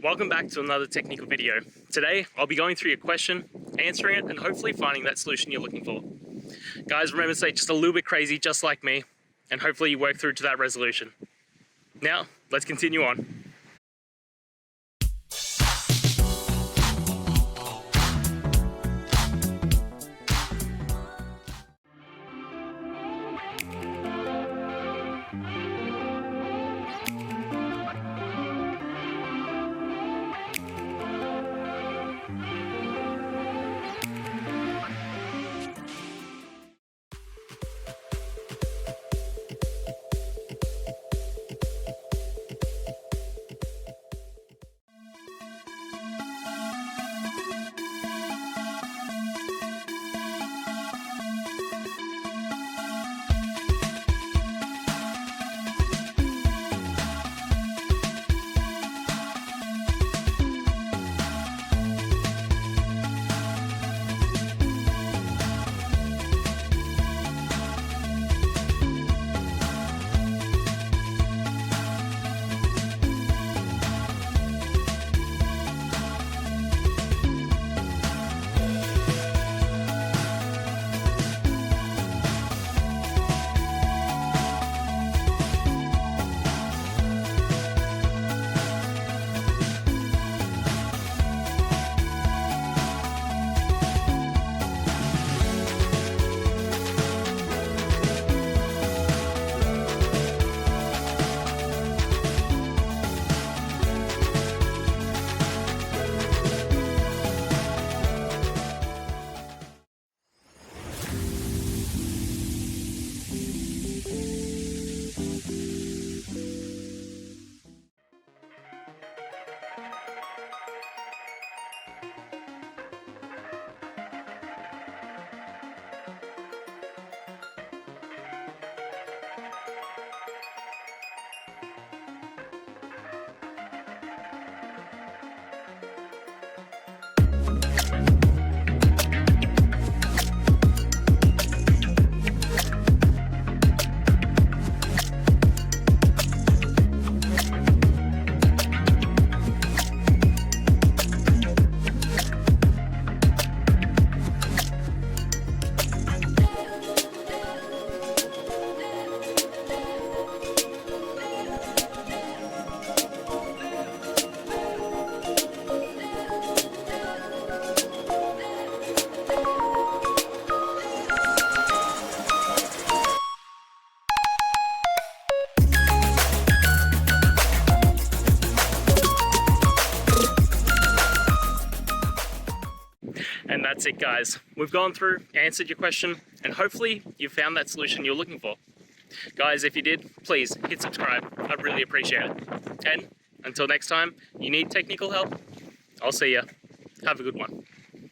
Welcome back to another technical video. Today, I'll be going through your question, answering it, and hopefully finding that solution you're looking for. Guys, remember to stay just a little bit crazy, just like me, and hopefully you work through to that resolution. Now, let's continue on. And that's it, guys. We've gone through, answered your question, and hopefully you found that solution you're looking for. Guys, if you did, please hit subscribe. I'd really appreciate it. And until next time, you need technical help, I'll see ya. Have a good one.